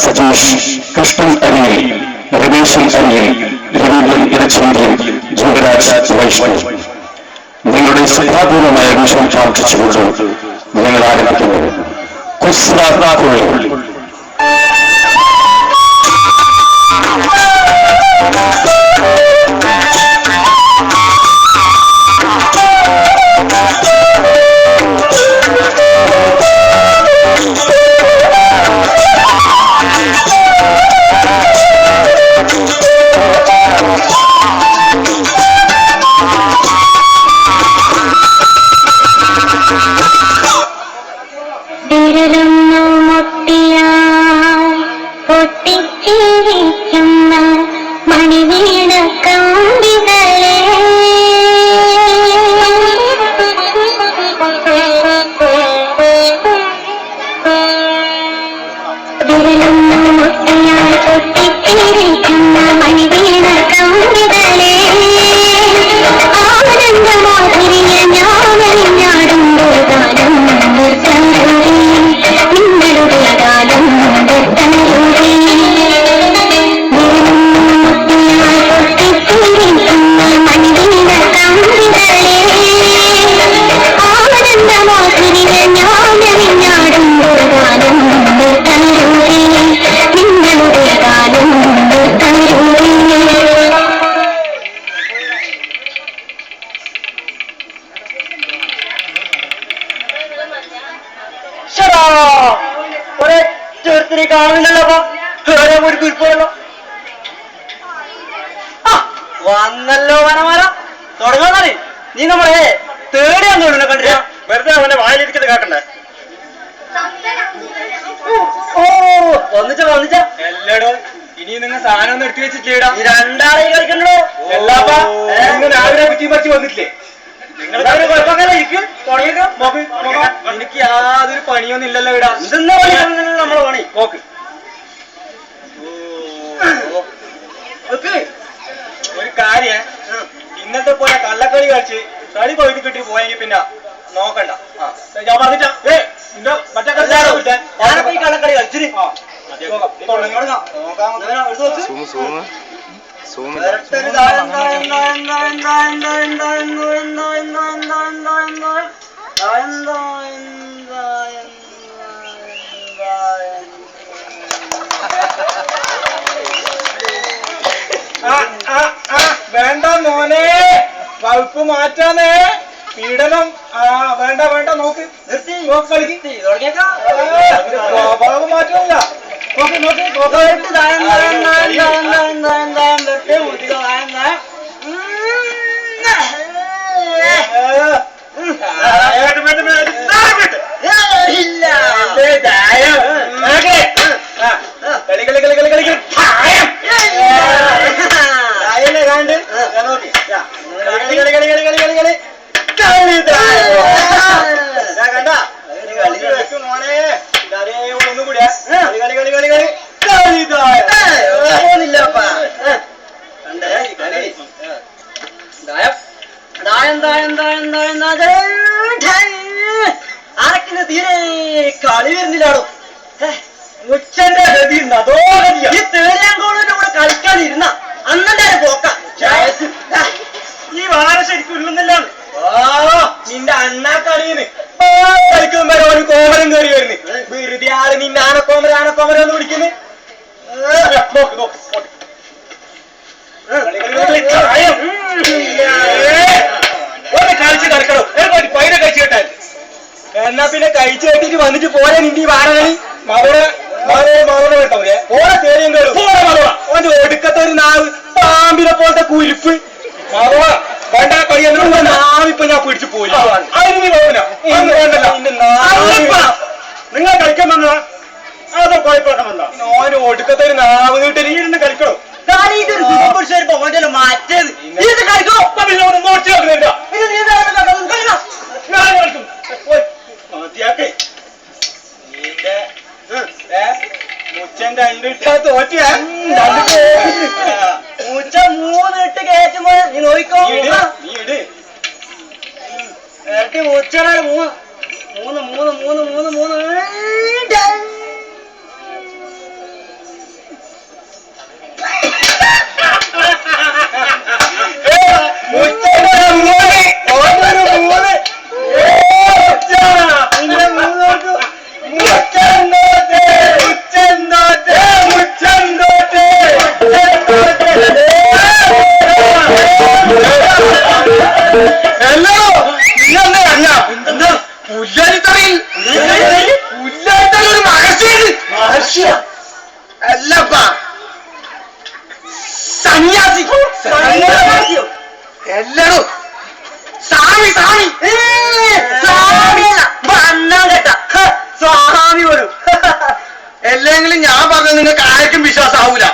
സജീഷ്, കൃഷ്ണൻ അരിയൽ, രമേശൻ അരിയൽ, രവീന്ദ്രൻ ഇടച്ചേരിയും ജോഗരാജ് വൈഷ്ണവ്. നിങ്ങളുടെ ശ്രദ്ധാപൂർവമായ വിഷയം പ്രാർത്ഥിച്ചുകൊണ്ട് ഞങ്ങൾ ആരംഭിക്കുന്നു. വന്നല്ലോ വനമാല തുടങ്ങാന്നറി. നീ നമ്മളെ തേടിയാന്ന് തോന്നുന്നു. കണ്ടില്ല, വെറുതെ അവനെ വായിലിരിക്കുന്നത് കേട്ടണ്ടേ. ഓ വന്നിച്ച വന്നിച്ച എല്ലാടോ. ഇനി നിങ്ങൾ സാധനം ഒന്നും എടുത്തു വെച്ചിട്ടില്ലേടാ. ഈ രണ്ടാളെ കളിക്കണ്ടോ. രാവിലെ കുറ്റി പറ്റി വന്നിട്ടില്ലേ? എനിക്ക് യാതൊരു പണിയൊന്നും ഇല്ലല്ലോ ഇടാ. ഇതെന്നാ പണി? നമ്മളെ പണി നോക്ക്. ഒരു കാര്യം, ഇന്നത്തെ പോലെ കള്ളക്കളി കളിച്ച് കളി പോയിട്ട് കിട്ടി പോയെങ്കിൽ പിന്നെ നോക്കണ്ട. ഞാൻ പറഞ്ഞിട്ടാ മറ്റേ ഞാനിപ്പോ ഈ കള്ളക്കളി കളിച്ചിന്. വേണ്ട മോനെ, വകുപ്പ് മാറ്റാന്നേ. പീഡനം വേണ്ട വേണ്ട. നോക്ക് നിർത്തി കളിക്ക്. ഭാഗം മാറ്റില്ല. നോക്കി നോക്കി കളി കളി കളി കളി കളി ആരക്കിന് തീരെ കളി വരുന്നില്ലാടോ. ഉച്ചന്റെ ഗതി അതോ ഗതിയാ. ഈ തേടിയാങ്കോളിന്റെ കൂടെ കളിക്കാനിരുന്ന അന്നെ പോക്ക. ഈ വാര ശരിക്കും ഉള്ളുന്നില്ലാണ്. നിന്റെ അണ്ണാ കളിന്ന് കളിക്കുമ്പോ ഒരു കോമരം കയറി വരുന്നു. വെറുതെ ആള് നിന്നെ ആനക്കോമര ആനക്കോമര എന്ന് വിളിക്കുന്നു. കളിച്ച് കളിക്കണോ? പൈന കഴിച്ചു കേട്ടാൽ എന്നാ പിന്നെ കഴിച്ചു കേട്ടിട്ട് വന്നിട്ട് പോരെ നിന്റെ ഈ വാരകളി. മറോടെ കേട്ടവരെ ഓരോ തേടിയും ഓന്റെ ഒടുക്കത്തെ ഒരു നാവ് പാമ്പിനെ പോലത്തെ കുരിപ്പ്. മറോട വേണ്ട കളി എന്നുള്ള നാവിപ്പൊ ഞാൻ പിടിച്ചു പോയി. അതിന് പോകില്ല. നിങ്ങൾ കളിക്കാൻ വന്നതാ അതോ കുഴപ്പമാക്കാൻ വന്നതാ? ഓന് ഒടുക്കത്തെ ഒരു നാവ് നീട്ടൽ ഇരുന്ന് കളിക്കണോ? മാറ്റേത് കളിക്കോ. മതിയാക്കേ മുച്ചൻ 2 ഇട്ടാ തോറ്റിയ. മുച്ച 3 ഇട്ട് കയറ്റുമ്പോ നീ നോക്കിക്കോ. ഇരട്ടി മൂച്ചറാണ്. മൂന്ന് മൂന്ന് മൂന്ന് മൂന്ന് മൂന്ന് മൂന്ന് അല്ലപ്പാ സന്യാസി എല്ലാരും സ്വാമി സ്വാമി സ്വാമി വരും. അല്ലെങ്കിലും ഞാൻ പറഞ്ഞ നിങ്ങൾക്ക് ആർക്കും വിശ്വാസമാവൂല.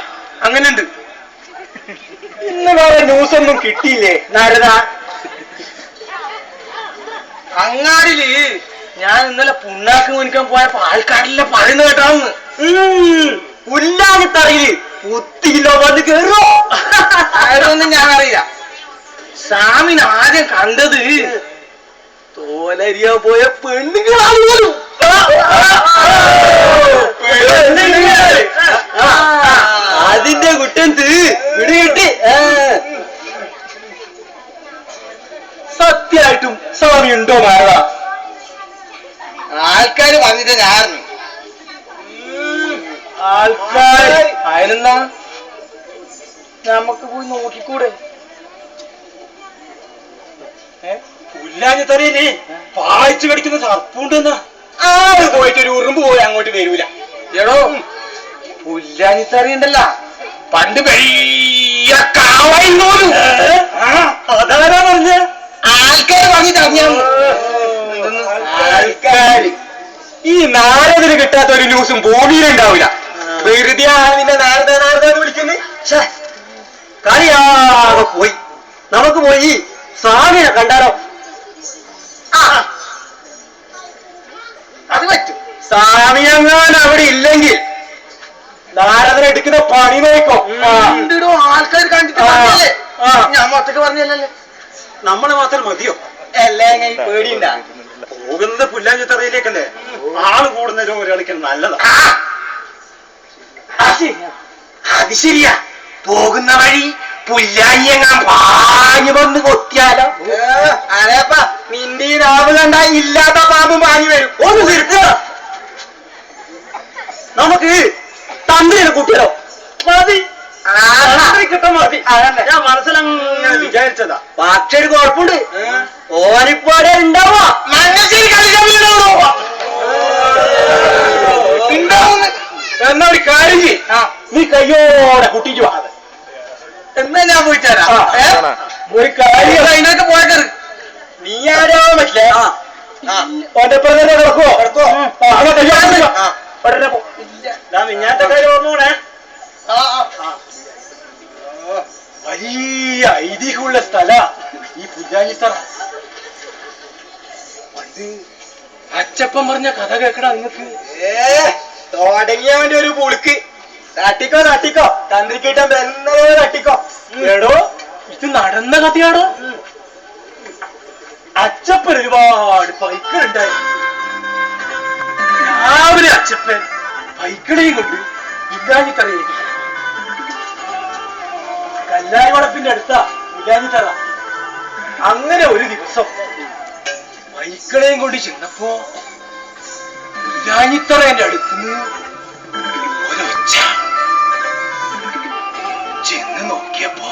അങ്ങനെയുണ്ട്. ഇന്ന് വേറെ ന്യൂസ് ഒന്നും കിട്ടിയില്ലേ നാരദ? അങ്ങാടിയില് ഞാൻ ഇന്നലെ പുണ്ണാക്ക് മേടിക്കാൻ പോയപ്പോ ആൾക്കാരെല്ലാം പറയുന്ന കേട്ടാന്ന്. പുല്ലാനി തറയില് 10 കിലോ വന്ന് കേറോ? അതൊന്നും ഞാൻ അറിയില്ല. സ്വാമിനെ ആദ്യം കണ്ടത് തോലരിയാ പോയ പെണ്ണുങ്ങളാണ് പോലും. അതിന്റെ കുറ്റം പിടികിട്ടി. സത്യായിട്ടും സ്വാമി ഉണ്ടോ നാരദ? ആൾക്കാര് പറഞ്ഞിട്ട് ഞാൻ ആൾക്കാർ അതിനെന്താ നമുക്ക് പോയി നോക്കിക്കൂടെ? പുല്ലാഞ്ഞിത്തറിയില്ലേ പായിച്ചു കടിക്കുന്ന സർപ്പുണ്ടെന്നാ. ആള് പോയിട്ട് ഒരു ഉറുമ്പ് പോയി അങ്ങോട്ട് വരൂല. എടോ പുല്ലാനിത്തറി ഉണ്ടല്ല പണ്ട് വലിയ കാവായിരുന്നു. അതാരാ പറഞ്ഞ? ആൾക്കാര് പറഞ്ഞിട്ട് അറിഞ്ഞാൽ ആൾക്കാര് ഈ നാരദിന് കിട്ടാത്ത ഒരു ന്യൂസും ഭൂമിയിലുണ്ടാവില്ല. വെറുതെ നിന്നെ നാരദ വിളിക്കുന്നത്. കളിയാകെ പോയി. നമുക്ക് പോയി സ്വാമിനെ കണ്ടാലോ? അത് പറ്റും. സ്വാമി എങ്ങാൻ അവിടെ ഇല്ലെങ്കിൽ നാരദനെ എടുക്കുന്ന പണി നോക്കോ. ആൾക്കാർ കണ്ടിട്ട് പറഞ്ഞല്ലേ? ഞാൻ മൊത്തക്ക് പറഞ്ഞല്ലേ? നമ്മളെ മാത്രം മതിയോ? എല്ലാം പേടിയുണ്ട. പോകുന്നത് പുല്ലാഞ്ചിത്തറയിലേക്കല്ലേ? ആള് കൂടുന്നതിലും ഒരാൾക്ക് നല്ലതാ. അത് ശരിയാ. പോകുന്ന വഴി പുല്ലാഞ്ഞെങ്ങാൻ പാഞ്ഞു വന്ന് കൊത്തിയാലോ? അരേപ്പ നിന്റെ ഈ രാവ് കണ്ട ഇല്ലാത്ത പാമ്പും പാഞ്ഞു വരും. ഒന്ന് തീർക്കുക. നമുക്ക് തന്ത്രിനെ കൂട്ടിയാലോ? മതി. കിട്ടാൻ മതി. ഞാൻ മനസ്സിലങ്ങനെ വിചാരിച്ചതാ. പക്ഷെ ഒരു കുഴപ്പമുണ്ട്. ഓനിപ്പോടെ ഉണ്ടാവാ. എന്നാ ഒരു കാര്യം ചെയ്യ്. നീ കയ്യോടെ കുട്ടിക്ക് വാ. എന്നാ ഞാൻ പോയിട്ട് തരാം. ഒരു കാര്യം അതിനൊക്കെ പോയേക്കറ്. നീ ആരോ പറ്റില്ലേ? ഓന്റെ പ്രധാന കിടക്കുവോ? മിഞ്ഞാത്ത കാര്യം ഓർമ്മൂടെ? വലിയ ഐതിഹ്യമുള്ള സ്ഥല ഈ പുല്ലാഞ്ഞിത്തറ. പണ്ട് അച്ചപ്പൻ പറഞ്ഞ കഥ കേക്കടാ നിങ്ങക്ക്. തുടങ്ങിയവന്റെ ഒരു പുളുക്ക്. തട്ടിക്കോ തട്ടിക്കോ. തന്ത്രിക്കിട്ടാൻ ബന്ധോ തട്ടിക്കോ. എടോ ഇത് നടന്ന കഥയാടോ. അച്ചപ്പൻ ഒരുപാട് പൈക്കളുണ്ടായി. രാവിലെ അച്ചപ്പൻ പൈക്കളെയും കൊണ്ട് പുല്ലാഞ്ഞിത്തറയിലേക്ക്. കല്ലായി വളപ്പിന്റെ അടുത്താ പുല്ലാഞ്ഞിത്തറ. അങ്ങനെ ഒരു ദിവസം പൈക്കളെയും കൊണ്ട് ചെന്നപ്പോ പുല്ലാഞ്ഞിത്തറേന്റെ അടുത്തുനിന്ന് ഒരൊച്ച. ചെന്ന് നോക്കിയപ്പോ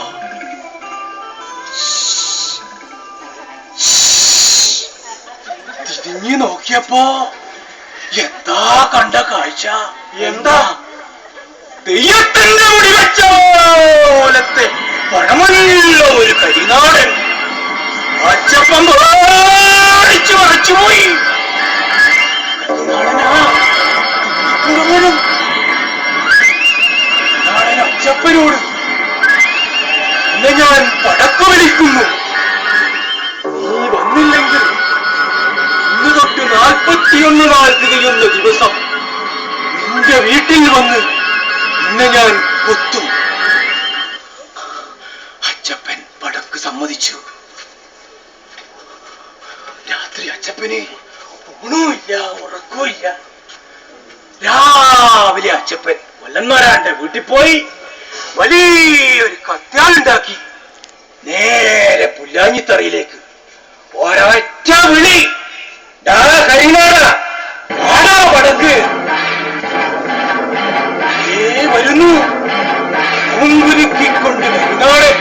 തിരിഞ്ഞു നോക്കിയപ്പോ എന്താ കണ്ട കാഴ്ച? എന്താ? തെയ്യത്തിന്റെ മുടി വെച്ച പോലത്തെ പഴമല്ല ഒരു കരിനാടൻ. അച്ചപ്പം വാടിച്ചു മറച്ചുപോയി. അച്ചപ്പനോട് ഇന്ന് ഞാൻ പടക്ക വലിക്കുന്നു. നീ വന്നില്ലെങ്കിൽ ഇന്ന് തൊട്ട് 41 നാൾ തികയുന്ന ദിവസം നിന്റെ വീട്ടിൽ വന്ന് ഇന്ന് ഞാൻ കൊത്തും. അച്ചപ്പൻ പടക്ക് സമ്മതിച്ചു. രാത്രി അച്ചപ്പന് ഊണുമില്ല ഉറക്കവുമില്ല. രാവിലെ അച്ചപ്പൻ വല്ലന്മാരാന്റെ വീട്ടിൽ പോയി വലിയൊരു കത്യാളുണ്ടാക്കി നേരെ പുല്ലാഞ്ഞിത്തറയിലേക്ക് ഒരൊറ്റ വിളി, വടക്ക് വരുന്നു. കുങ്കുരുക്കിക്കൊണ്ട് വരുന്നാട്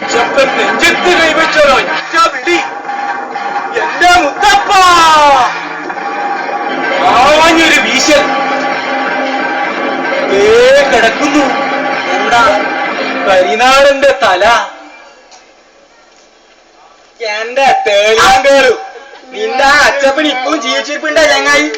അച്ചപ്പൻ നെഞ്ചത്ത് കൈവച്ചൊരൊറ്റ വിളി, എന്റെ മുത്തപ്പ. ആഞ്ഞൊരു വീശൽ കിടക്കുന്നു. എന്താ കരിനാടന്റെ തല. എന്റെ തേങ്ങാങ്കേറു, നിന്റെ അച്ചപ്പൻ ഇപ്പം ജീവിച്ചിരിപ്പുണ്ടാ ചങ്ങായി.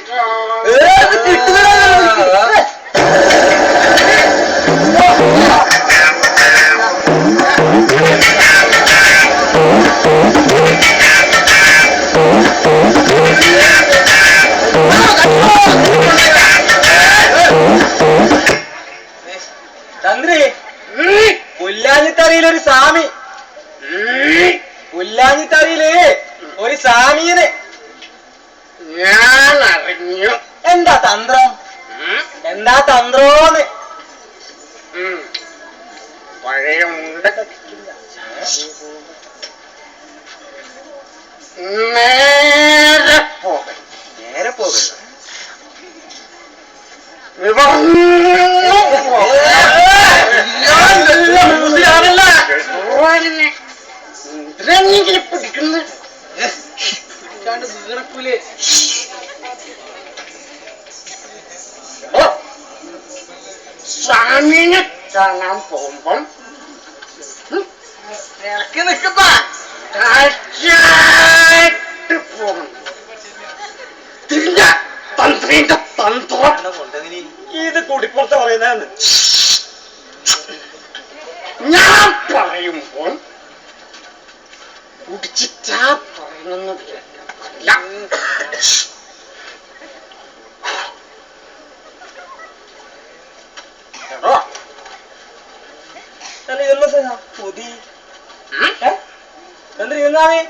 തന്ത്രി, പുല്ലാഞ്ഞിത്തറയിലൊരു സ്വാമി, പുല്ലാഞ്ഞിത്തറയില് ഒരു സ്വാമീന് ഞാൻ അറിഞ്ഞു. എന്താ തന്ത്രം? എന്താ തന്ത്രോന്ന്? പഴയുണ്ട്. നേരെ പോകണം. നേരെ പോകണ്ട. പിടിക്കുന്നു. സ്വാമിനെ കാണാൻ പോകുമ്പം ഇറക്കി നിൽക്കുമ്പ പോകണം. തന്ത്രിന്റെ തന്ത്രം ഇത് കുടിപ്പുറത്ത് പറയുന്നതെന്ന് ഞാൻ പറയുമ്പോൾ കുടിച്ചിട്ടാ പറയുന്നത് കേൾക്കത്തില്ല. പുതി തന്ത്രി എന്നാണ്.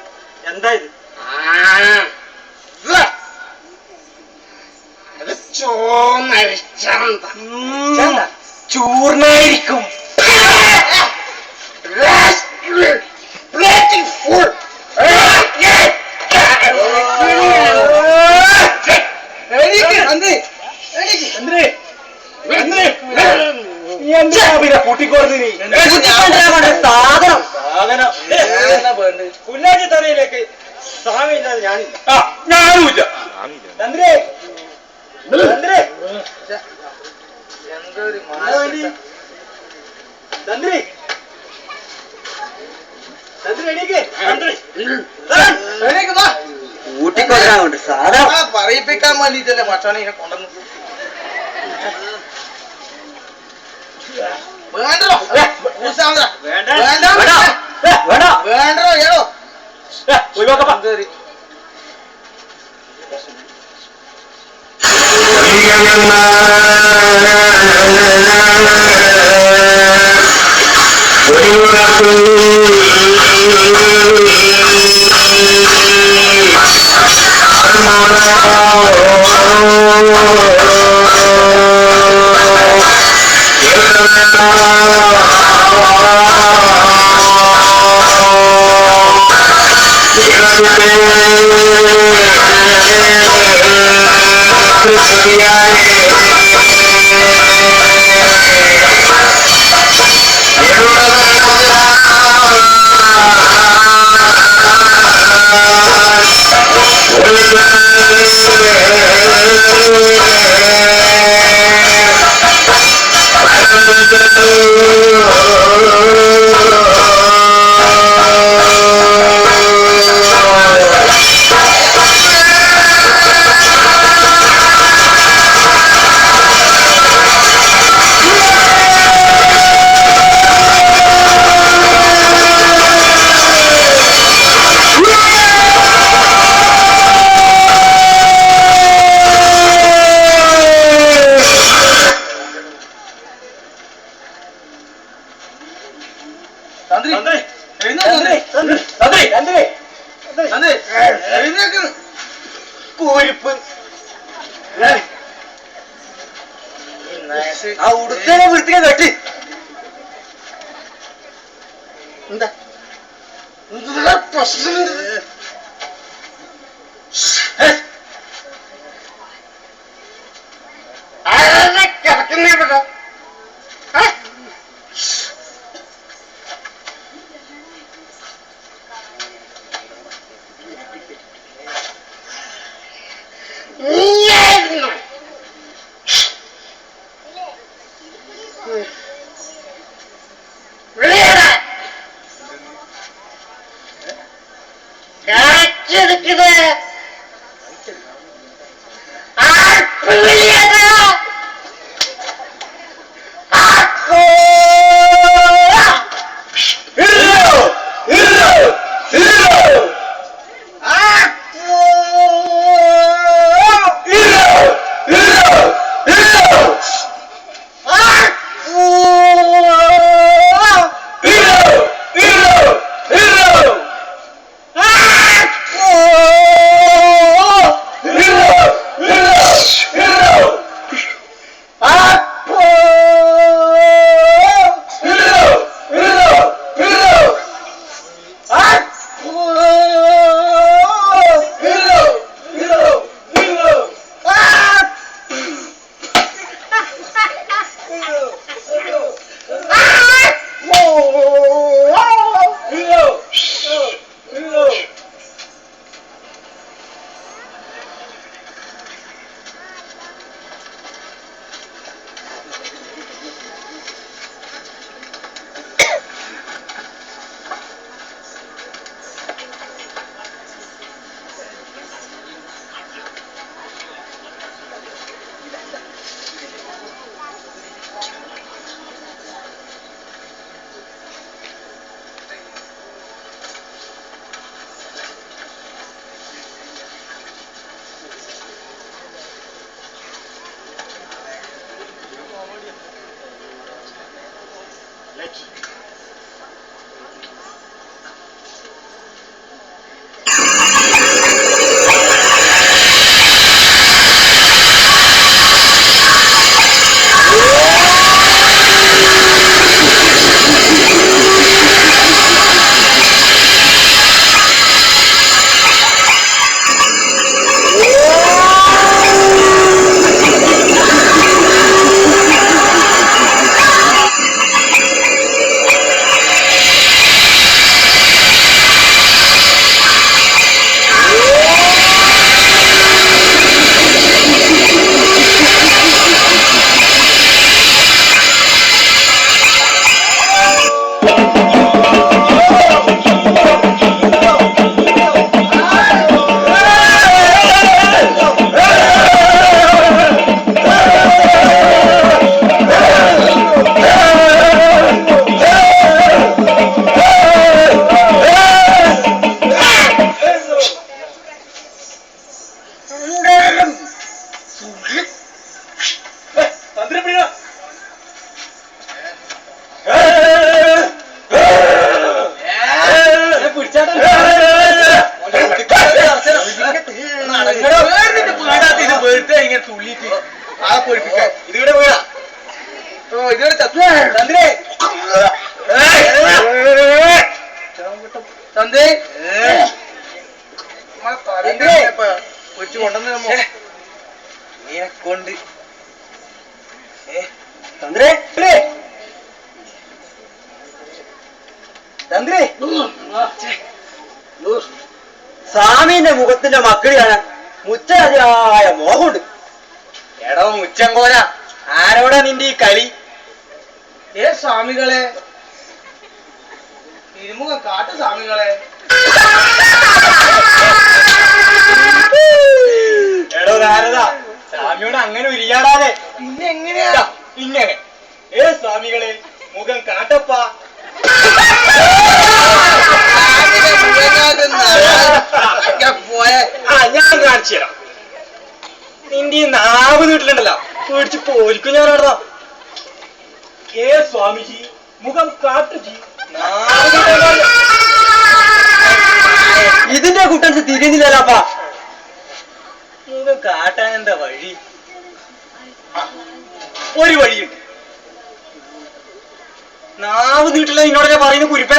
എന്താ ഇത്? അത് ചോന്നരിച്ചാന്ത ചൂർണായിരിക്കും. കൂട്ടിക്കോർന്ന് സാധനം പുല്ലാഞ്ഞിത്തറയിലേക്ക് സ്വാമി ഇല്ലാതെ ഞാനില്ല. ഞാനുമില്ല. തന്ത്രി, തന്ത്രി, എന്തൊരു തന്ത്രി, തന്ത്രി എണീക്ക്. കൂട്ടിക്കൊല്ലാണ്ട് സാധനം പറയിപ്പിക്കാൻ വേണ്ടിട്ടല്ലേ മച്ചാനെ ഇങ്ങനെ കൊണ്ടുവന്നു. വേണ്ടോ വേണ്ടോ ഏടോ തന്ത്രി എഴുന്നേക്ക്. കോരിപ്പ് ആ ഉടുത്തേനെ വൃത്തിയെ കെട്ടി എന്താ എന്താ പ്രശ്നം? ആരാ കിടക്കുന്നേ ഇവിടെ? നീയായിരുന്നു കാച്ചെടുക്കുന്നത് ഇതിവിടെ പോയാ ഇതിവിടെ തന്തേ പൊരിച്ചു കൊണ്ടുവന്ന് കൊണ്ട് തന്ത്രേ തന്ത്രേ സ്വാമിന്റെ മുഖത്തിന്റെ മക്കളിയാണ് മുച്ചതിയായ മോഹമുണ്ട്. എടോ മുച്ചങ്കോല ആരോടാ നിന്റെ ഈ കളി? സ്വാമികളെ ഇരുമുഖം കാട്ടു സ്വാമികളെ. എടോ നാരദ, സ്വാമിയോട് അങ്ങനെ ഉരിയാടാതെ പിന്നെ എങ്ങനെയാ ഇങ്ങനെ സ്വാമികളെ മുഖം കാട്ടപ്പ. ഞാൻ കാണിച്ചു തരാം. നിന്റെ ഈ നാവ് വീട്ടിലുണ്ടല്ലോ പേടിച്ച് പോലിക്കും ഞാൻ നടന്നോ. സ്വാമിജി മുഖം കാട്ടുജി നാവ് കൂട്ടൻ തിരിയുന്നില്ലപ്പാ. മുഖം കാട്ടാൻ എന്താ വഴി? ഒരു വഴിയുണ്ട്. നാവ് നീട്ടില്ല നിന്നോട് പറയുന്ന കുരിപ്പ.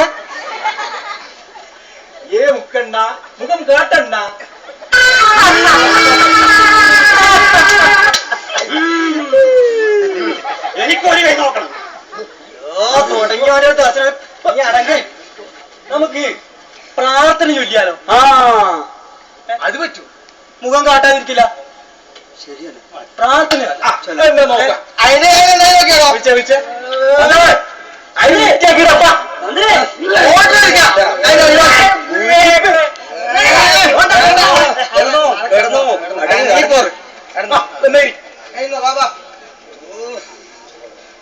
മുക്കണ്ട, മുഖം കാട്ടണ്ട. എനിക്കൊരു കൈ നോക്കണം. തുടങ്ങി ഓരോ ദിവസം നീ അടങ്ങ്. നമുക്ക് പ്രാർത്ഥന ചൊല്ലിയാലോ? അത് പറ്റൂ. മുഖം കാട്ടാതിരിക്കില്ല. ശരിയല്ലേ? പ്രാർത്ഥന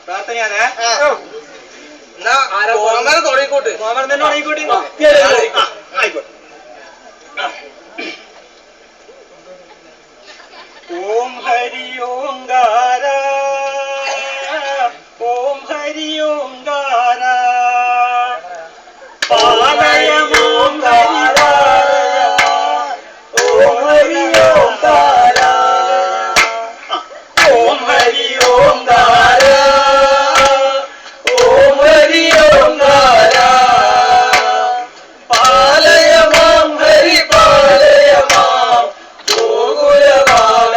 പ്രാർത്ഥനയാണേ. തുടങ്ങിക്കോട്ടെ. ആയിക്കോട്ടെ. ഓം ഹരി ഓംകാര, ഓം ഹരി ഓംകാര, പാലയം ഓം ഹരി ഓം ഹരി ഓംകാര, ഓം ഹരി ഓംകാര, ഓം ഹരി ഓംകാര, പാലയമാം ഹരി പാലയമാം ഗോകുലബാല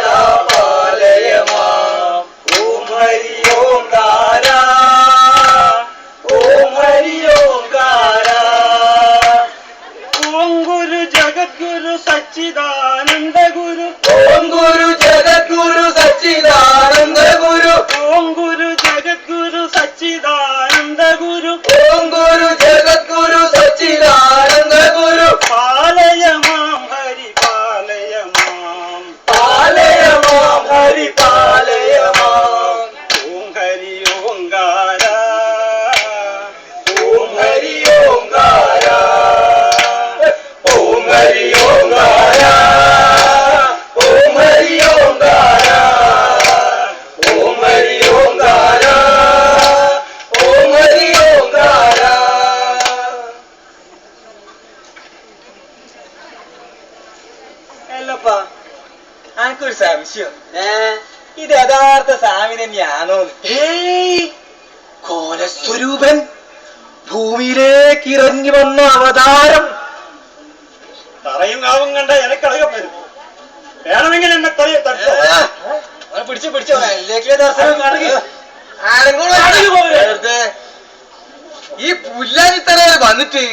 പാലയമാം. ഓം ഹരി ഓംകാര, ഓം ഹരി ഓംകാര. ഓം ഗുരു ജഗദ്ഗുരു സച്ചിദാനന്ദ ഗുരു, ഓം ഗുരു ജഗദ്ഗുരു സച്ചിദാനന്ദ ഗുരു, ഓം ഗുരു ജഗദ്ഗുരു സച്ചിദാനന്ദ ഗുരു, ഓം ഗുരു ജഗദ്ഗുരു സച്ചിദാനന്ദ ഗുരു. പാലയമാം ഹരി പാലയമാം, പാലയമാം ഹരി പാലയമാം. ഓം ഹരി ഓംകാര, ഓം ഹരി ഓംകാര, ഓം ഹരി ഓംകാര, ഓം ഹരി ഓംകാര, ഓം ഹരി ഓംകാര, ഓം ഹരി ഓംകാര. അല്ലപ്പാ, എനിക്കൊരു സംശയം. ഇത് യഥാർത്ഥ സ്വാമി തന്നെയാണോ? കോലസ്വരൂപൻ ഭൂമിയിലേക്ക് ഇറങ്ങി വന്ന അവതാരം. തറയും കാവും കണ്ട എനക്കടകപ്പരും. വേണമെങ്കിൽ എന്നെ തലയെ തട്ടോ. പിടിച്ചു പിടിച്ചോ. ദർശനം ഈ പുല്ലാനിത്തലയിൽ വന്നിട്ട്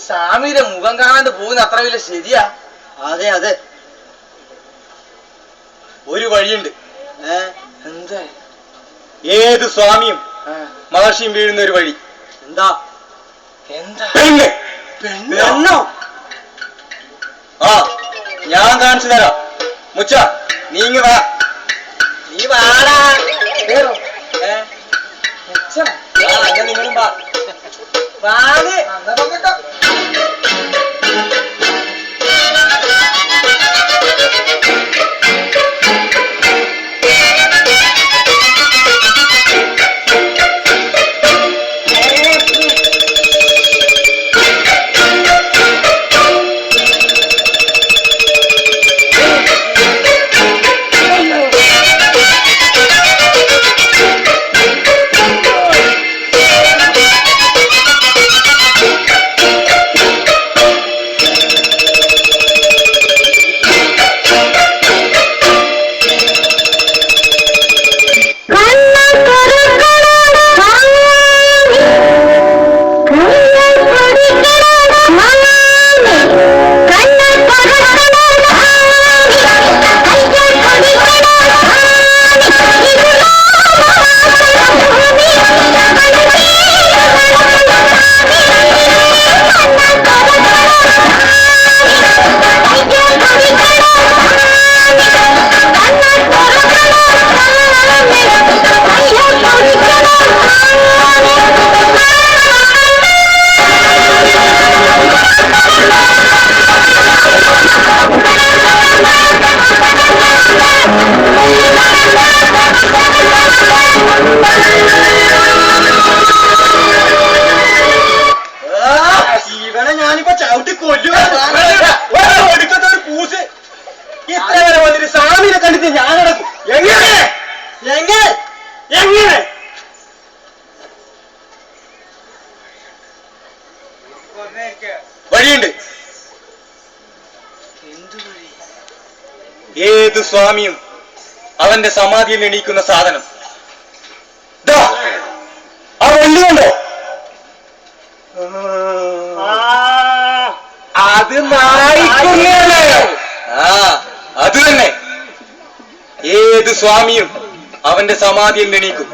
സ്വാമിയുടെ മുഖം കാണാണ്ട് പോകുന്ന അത്ര വലിയ ശരിയാ? അതെ അതെ, ഒരു വഴിയുണ്ട്. എന്താ? ഏത് സ്വാമിയും മഹർഷിയും വീഴുന്ന ഒരു വഴി. എന്താ? എന്താ? പെണ്ണ്. പെണ്ണോ? ആ, ഞാൻ കാണിച്ചു തരാം. മുച്ച, നീങ്ങി വാ. നീ വാടാ. നിങ്ങളും വാ. വാട്. ഇവനെ ഞാനിപ്പോ ചവിട്ടി കൊല്ലുവാ. വഴിയുണ്ട്. ഏത് സ്വാമിയും അവന്റെ സമാധിയിൽ എണീക്കുന്ന സാധനം ആ വള്ളി കണ്ടോ? അത് നായിക്കുന്നല്ലേ? അത് തന്നെ. ഏത് സ്വാമിയും അവന്റെ സമാധിയിൽ എണീക്കും.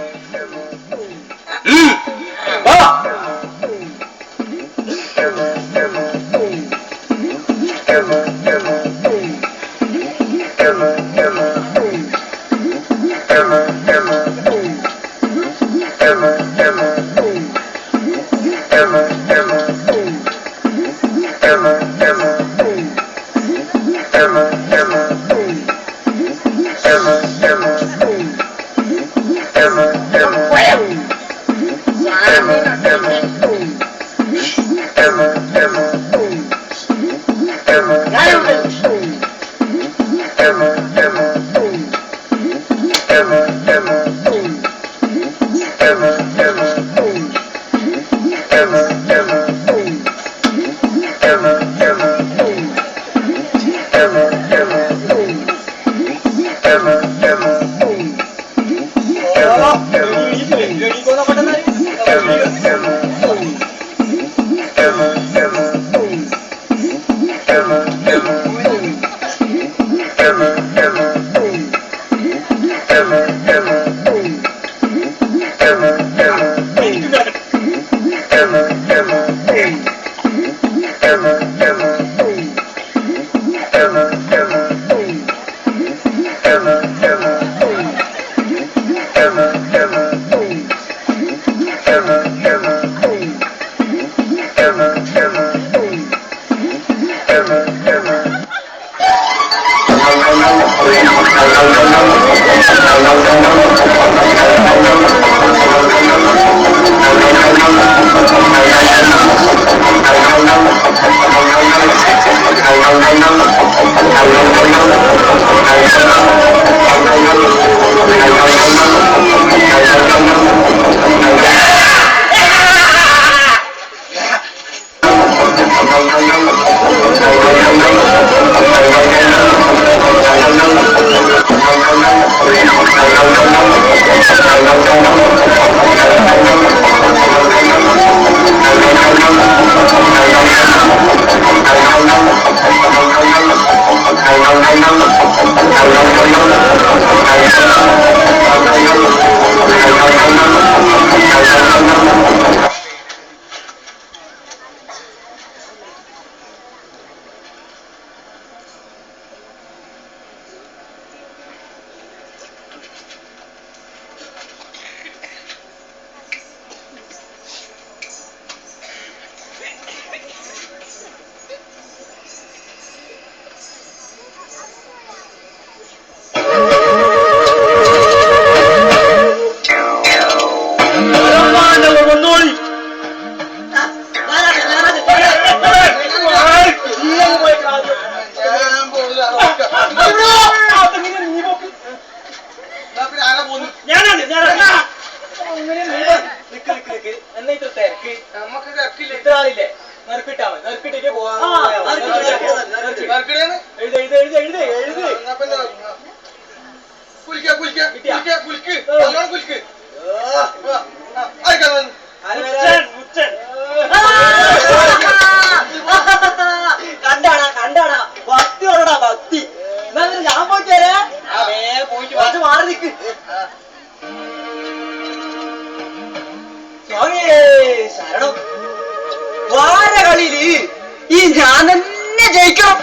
ഈ ഞാൻ തന്നെ ജയിക്കണം.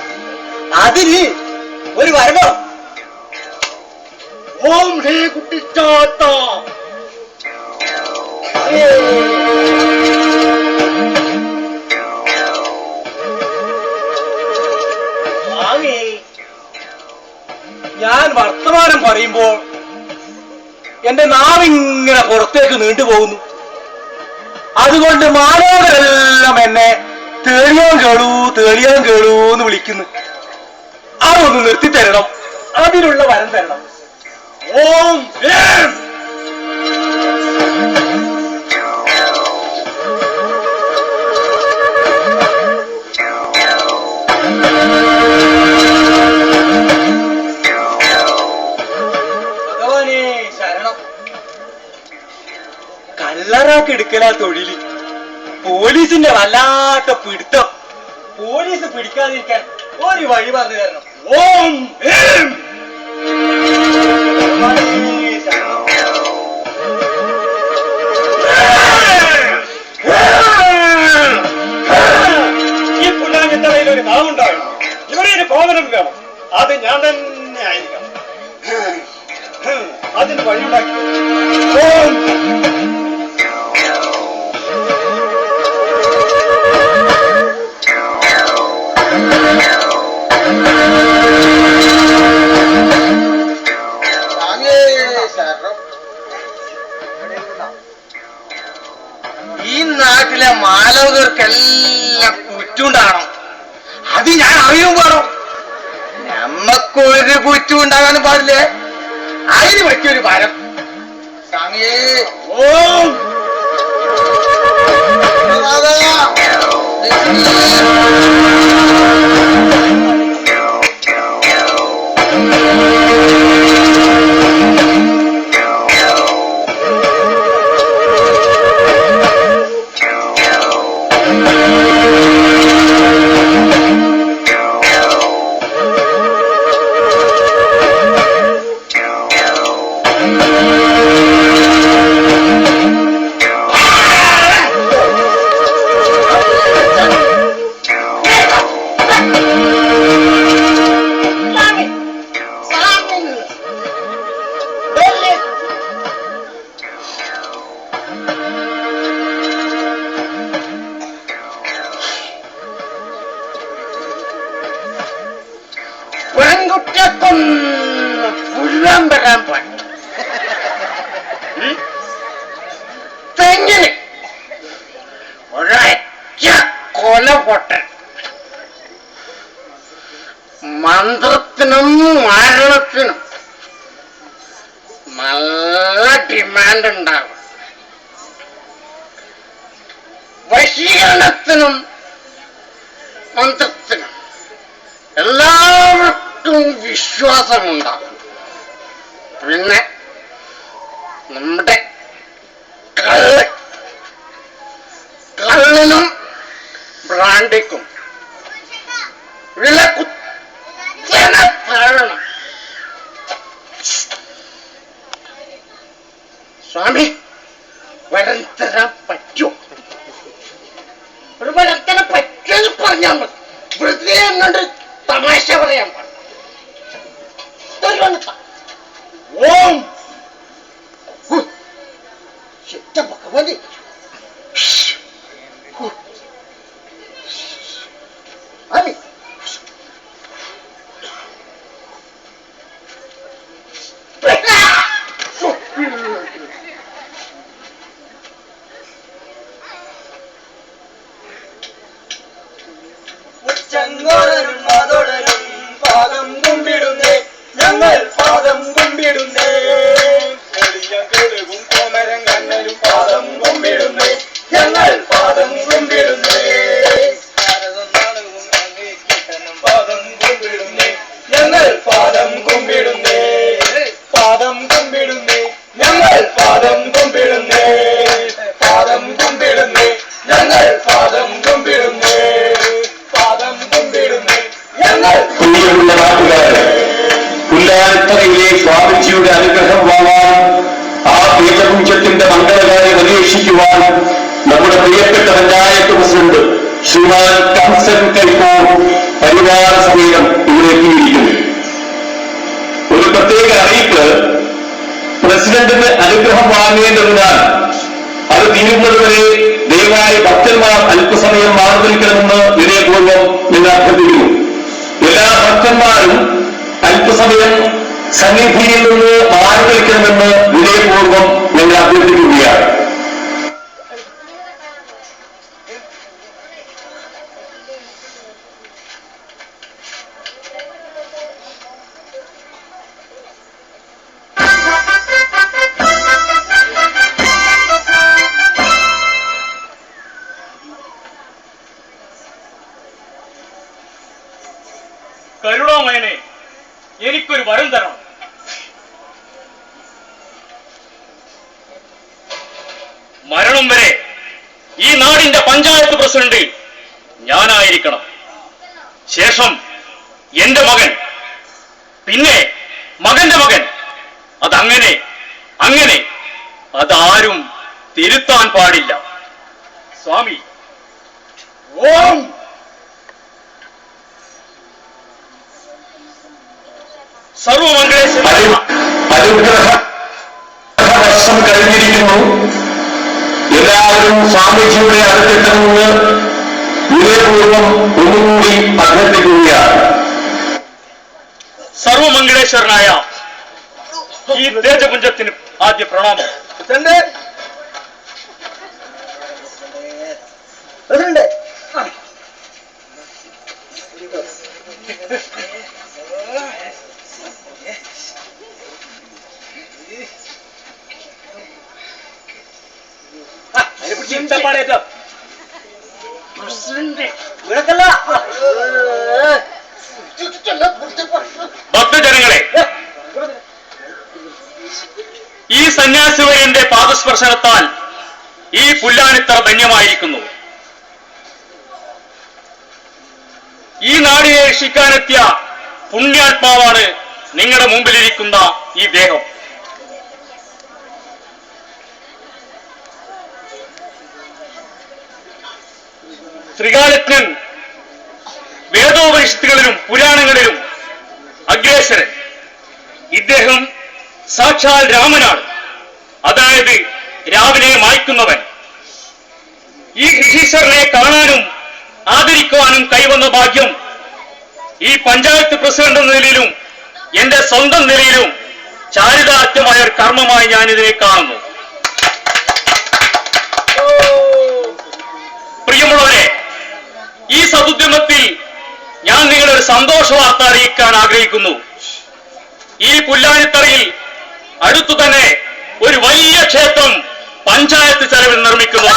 അതിന് ഒരു വരണം. ഓം ഹേ കുട്ടിച്ചാത്ത. ഞാൻ വർത്തമാനം പറയുമ്പോൾ എന്റെ നാവിങ്ങനെ പുറത്തേക്ക് നീണ്ടുപോകുന്നു. അതുകൊണ്ട് മാനവരെല്ലാം എന്നെ തേളിയാൻ കേളൂ എന്ന് വിളിക്കുന്നു. അതൊന്ന് നിർത്തിത്തരണം. അതിനുള്ള വരം തരണം. ഓം എടുക്കലാ തൊഴില്. പോലീസിന്റെ വല്ലാത്ത പിടുത്തം. പോലീസ് പിടിക്കാതിരിക്കാൻ ഒരു വഴി പറഞ്ഞു തരണം. ഓം ഹ്രീം. ഈ പുണ്ണാങ്ങിത്തറയിൽ ഒരു നാവുണ്ടാകണം. ഇവിടെ ഒരു കോമനം വേണം. അത് ഞാൻ തന്നെ ആയിരിക്കണം. അതിന് വഴിയുണ്ടാക്കി. ഓം ഈ നാട്ടിലെ മാലകർക്കെല്ലാം കുറ്റുണ്ടാകണം. അത് ഞാൻ അറിയും വേണം. നമ്മക്കൊരു കുറ്റം ഉണ്ടാകാനും പാടില്ലേ. അതിന് പറ്റിയൊരു ഭാരം. സ്വാമിയേ ഓം പെൺകുട്ടിയൊക്കൊന്ന് പുല്ലാൻ വരാൻ പാടില്ല. തെങ്ങിന് ഒരൊറ്റ കൊല പൊട്ടൻ. മന്ത്രത്തിനും മരണത്തിനും നല്ല ഡിമാൻഡ് ഉണ്ടാകും. വശീകരണത്തിനും മന്ത്രത്തിനും എല്ലാവർക്കും വിശ്വാസമുണ്ടാകും. പിന്നെ നമ്മുടെ കള്ളിനും ബ്രാൻഡിക്കും വില കുത്തനെ താഴണം. സ്വാമി വരം തരാൻ പറ്റുമോ? ഒരു വരം തരാൻ പറ്റുമെന്ന് പറഞ്ഞാൽ മതി. വെറുതെ എന്നുകൊണ്ട് തമാശ പറയാൻ പാടില്ല. ഓം ഭഗവതി അമി ഉച്ചങ്ങോടനും മാതോടനും പാദം കുമ്പിടുന്നേ, ഞങ്ങൾ പാദം കുമ്പിടുന്നേ. എളിയ കെടുവും കോമരം കണ്ണലും പാദം കുമ്പിടുന്നേ, ഞങ്ങൾ പാദം കുമ്പിടുന്നേ. ഭാരതം നാടകവും അങ്ങേക്കിട്ടനും പാദം കുമ്പിടുന്നേ, ഞങ്ങൾ പാദം കുമ്പിടുന്നേ. പാദം കുമ്പിടുന്നേ, ഞങ്ങൾ പാദം കുമ്പിടുന്നേ. പാദം കുമ്പിടുന്നേ, ഞങ്ങൾ പാദം കുമ്പിടുന്നേ. പാദം കുമ്പിടുന്നേ, ഞങ്ങൾ. പ്രിയമുള്ള നാട്ടുകാരെ, പുല്ലാനത്തറയിലെ സ്വാമിജിയുടെ അനുഗ്രഹം വാങ്ങാൻ, ആ പീഠപൂജത്തിന്റെ മംഗളകാര്യം അന്വേഷിക്കുവാൻ നമ്മുടെ പ്രിയപ്പെട്ട പഞ്ചായത്ത് പ്രസിഡന്റ് ശ്രീമാൻ കംസൻ കൈപ്പൂർ പരിവാര സമേതം ഇവിടെ എത്തിയിരിക്കുന്നു. ഒരു പ്രത്യേക അറിയിപ്പ്. പ്രസിഡന്റിന് അനുഗ്രഹം വാങ്ങേണ്ടതിനാൽ അത് തീരുന്നതുവരെ ദയവായി ഭക്തന്മാർ അല്പസമയം മാറി നിൽക്കണമെന്ന് വിനയപൂർവ്വം നിങ്ങൾ അഭ്യർത്ഥിക്കുന്നു. എല്ലാ ഭക്തന്മാരും അല്പസമയം സന്നിധിയിൽ നിന്ന് മാറി നിൽക്കണമെന്ന് വിനയപൂർവ്വം നിങ്ങൾ അഭ്യർത്ഥിക്കുകയാണ്. കരുണാമയനെ, എനിക്കൊരു വരം തരണം. മരണം കാണും വരെ ഈ നാടിന്റെ പഞ്ചായത്ത് പ്രസിഡന്റ് ഞാനായിരിക്കണം. ശേഷം എന്റെ മകൻ, പിന്നെ മകന്റെ മകൻ. അതങ്ങനെ അങ്ങനെ അതാരും തിരുത്താൻ പാടില്ല. സ്വാമി ഓം. സർവമംഗളേശ്വര. അനുഗ്രഹവർഷം കഴിഞ്ഞിരിക്കുന്നു. എല്ലാവരും സ്വാമിജിയുടെ അടുത്തെത്തണമെന്ന് വിനയപൂർവ്വം ഒന്നുകൂടി അഭ്യർത്ഥിക്കുകയാണ്. സർവമംഗളേശ്വരനായ ഈ തേജപുഞ്ചത്തിന് ആദ്യ പ്രണാമം. ഭക്തജനങ്ങളെ, ഈ സന്യാസിവര്യന്റെ പാദസ്പർശനത്താൽ ഈ പുല്ലാനിത്തറ ധന്യമായിരിക്കുന്നു. ഈ നാടിനെ രക്ഷിക്കാനെത്തിയ പുണ്യാത്മാവാണ് നിങ്ങളുടെ മുമ്പിലിരിക്കുന്ന ഈ ദേഹം. ത്രികാലജ്ഞൻ, വേദോപനിഷത്തുകളിലും പുരാണങ്ങളിലും അഗ്രേസരൻ. ഇദ്ദേഹം സാക്ഷാൽ രാമനാണ്, അതായത് രാവിലെ മായ്ക്കുന്നവൻ. ഈ ഋഷീശ്വരനെ കാണാനും ആദരിക്കുവാനും കൈവന്ന ഭാഗ്യം ഈ പഞ്ചായത്ത് പ്രസിഡന്റ് എന്ന നിലയിലും എന്റെ സ്വന്തം നിലയിലും ചാരിതാർത്ഥ്യമായ ഒരു കർമ്മമായി ഞാൻ ഇതിനെ കാണുന്നു. പ്രിയമുള്ളവരെ, ഈ സതുദ്യമത്തിൽ ഞാൻ നിങ്ങളൊരു സന്തോഷ വാർത്ത അറിയിക്കാൻ ആഗ്രഹിക്കുന്നു. ഈ പുല്ലാനിത്തറയിൽ അടുത്തു തന്നെ ഒരു വലിയ ക്ഷേത്രം പഞ്ചായത്ത് ചെലവിൽ നിർമ്മിക്കുന്നു.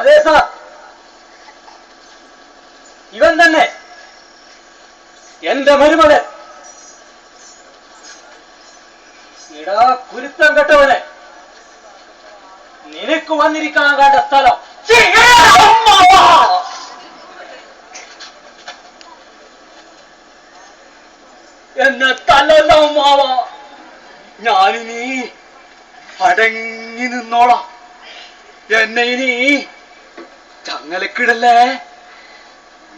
അതെ സാർ, ഇവൻ തന്നെ എന്റെ മരുമകൻ. ഇടാ കുരുത്തം കെട്ടവനെ, നിനക്ക് വന്നിരിക്കാൻ കണ്ട സ്ഥലം എന്നെ തല്ലല്ലോ മാവ. ഞാനിനി അടങ്ങി നിന്നോളാം. എന്നെ ഇനി ചങ്ങലക്കിടല്ലേ.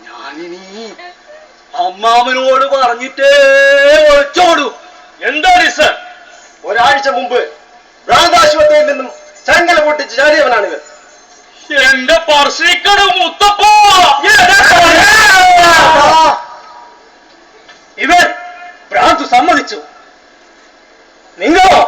ഞാനിനി അമ്മാമനോട് പറഞ്ഞിട്ടേ ഒളിച്ചോടൂ. എന്താണ് സർ? ഒരാഴ്ച മുമ്പ് ഭ്രാന്താശുപത്രിയിൽ നിന്നും ചങ്ങല പൊട്ടിച്ച് ചാടിയവനാണിവൻ. എന്റെ പറശ്ശിക്കട മുത്തപ്പ, ഇവൻ ഭ്രാന്തു സമ്മതിച്ചു. നിങ്ങളോ?